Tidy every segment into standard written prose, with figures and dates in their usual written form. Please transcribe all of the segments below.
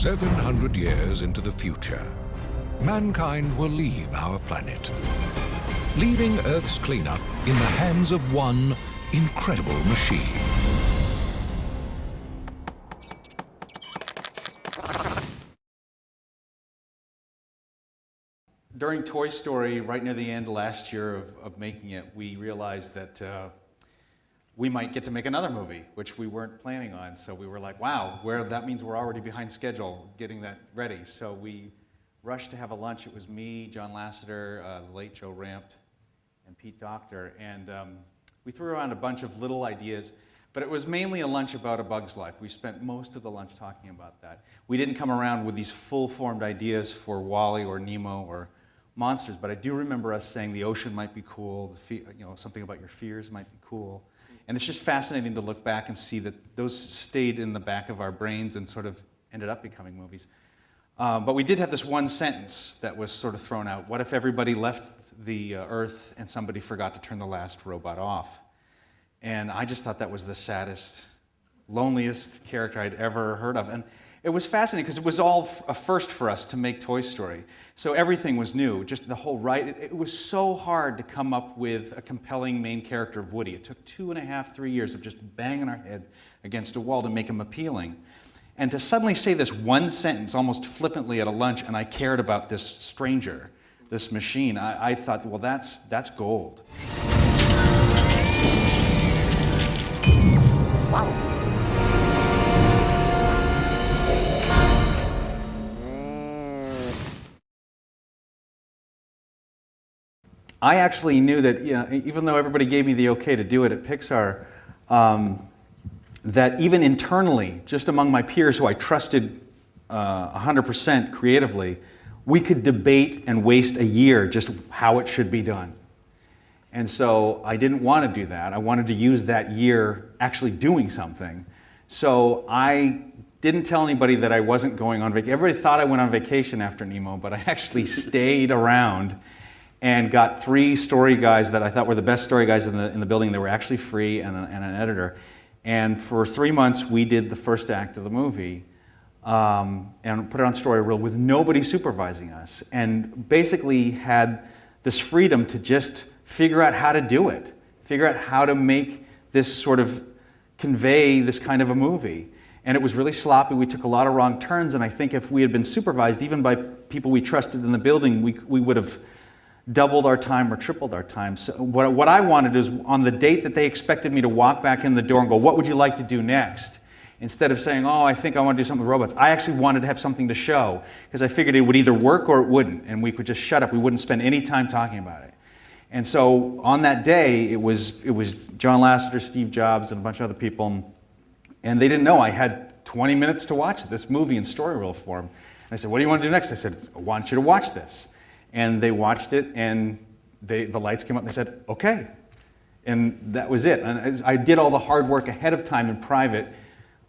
700 years into the future, mankind will leave our planet, leaving Earth's cleanup in the hands of one incredible machine. During Toy Story, right near the end last year of making it, we realized that we might get to make another movie, which we weren't planning on. So we were like, wow, that means we're already behind schedule getting that ready. So we rushed to have a lunch. It was me, John Lasseter, the late Joe Rampt, and Pete Docter. And we threw around a bunch of little ideas, but it was mainly a lunch about A Bug's Life. We spent most of the lunch talking about that. We didn't come around with these full-formed ideas for WALL-E or Nemo or monsters, but I do remember us saying the ocean might be cool, something about your fears might be cool. And it's just fascinating to look back and see that those stayed in the back of our brains and sort of ended up becoming movies. But we did have this one sentence that was sort of thrown out. What if everybody left the Earth and somebody forgot to turn the last robot off? And I just thought that was the saddest, loneliest character I'd ever heard of. And it was fascinating because it was all a first for us to make Toy Story. So everything was new, just the whole ride. It was so hard to come up with a compelling main character of Woody. It took 2.5, 3 years of just banging our head against a wall to make him appealing. And to suddenly say this one sentence almost flippantly at a lunch, and I cared about this stranger, this machine, I thought, well, that's gold. Wow. I actually knew that, even though everybody gave me the okay to do it at Pixar, that even internally, just among my peers who I trusted 100% creatively, we could debate and waste a year just how it should be done. And so I didn't want to do that. I wanted to use that year actually doing something. So I didn't tell anybody that I wasn't going on vacation. Everybody thought I went on vacation after Nemo, but I actually stayed around and got 3 story guys that I thought were the best story guys in the building. They were actually free, and an editor. And for 3 months, we did the first act of the movie and put it on story reel with nobody supervising us, and basically had this freedom to just figure out how to do it, figure out how to make this sort of convey this kind of a movie. And it was really sloppy. We took a lot of wrong turns, and I think if we had been supervised, even by people we trusted in the building, we would have doubled our time or tripled our time. So what I wanted is, on the date that they expected me to walk back in the door and go, what would you like to do next? Instead of saying, oh, I think I want to do something with robots, I actually wanted to have something to show, because I figured it would either work or it wouldn't, and we could just shut up. We wouldn't spend any time talking about it. And so on that day, it was John Lasseter, Steve Jobs, and a bunch of other people, and they didn't know I had 20 minutes to watch this movie in story reel form. And I said, what do you want to do next? I said, I want you to watch this. And they watched it, and the lights came up, and they said, okay. And that was it. And I did all the hard work ahead of time in private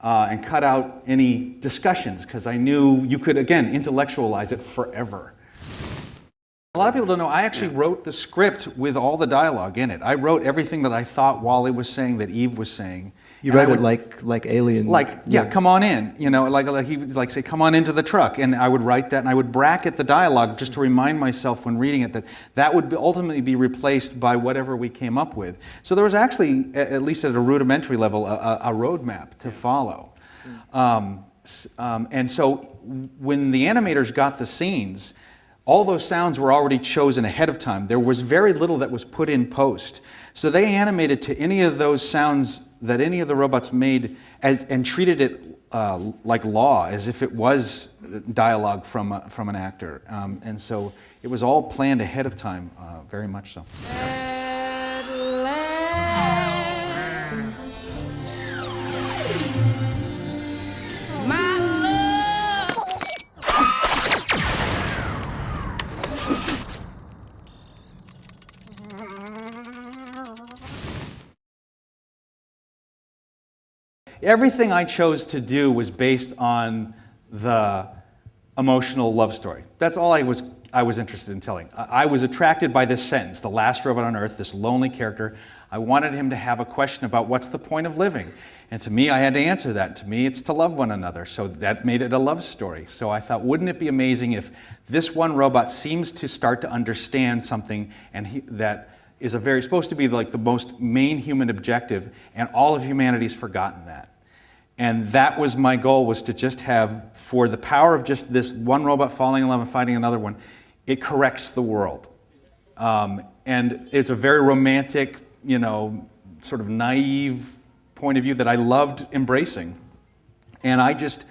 and cut out any discussions, because I knew you could, again, intellectualize it forever. A lot of people don't know, I actually wrote the script with all the dialogue in it. I wrote everything that I thought WALL-E was saying, that Eve was saying. You wrote it like Alien? Yeah, come on in. Like he would say, come on into the truck. And I would write that, and I would bracket the dialogue just to remind myself when reading it that would ultimately be replaced by whatever we came up with. So there was actually, at least at a rudimentary level, a roadmap to follow. And so when the animators got the scenes, all those sounds were already chosen ahead of time. There was very little that was put in post. So they animated to any of those sounds that any of the robots made and treated it like law, as if it was dialogue from an actor. And so it was all planned ahead of time, very much so. Everything I chose to do was based on the emotional love story. That's all I was I was interested in telling. I was attracted by this sentence, the last robot on Earth, this lonely character. I wanted him to have a question about what's the point of living. And to me, I had to answer that. To me, it's to love one another. So that made it a love story. So I thought, wouldn't it be amazing if this one robot seems to start to understand something and that is supposed to be like the most main human objective, and all of humanity's forgotten that. And that was my goal, was to just have, for the power of just this one robot falling in love and finding another one, it corrects the world. And it's a very romantic, sort of naive point of view that I loved embracing. And I just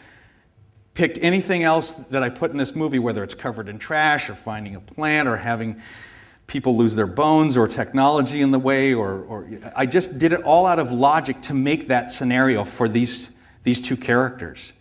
picked anything else that I put in this movie, whether it's covered in trash or finding a plant or having people lose their bones or technology in the way, or I just did it all out of logic to make that scenario for these two characters.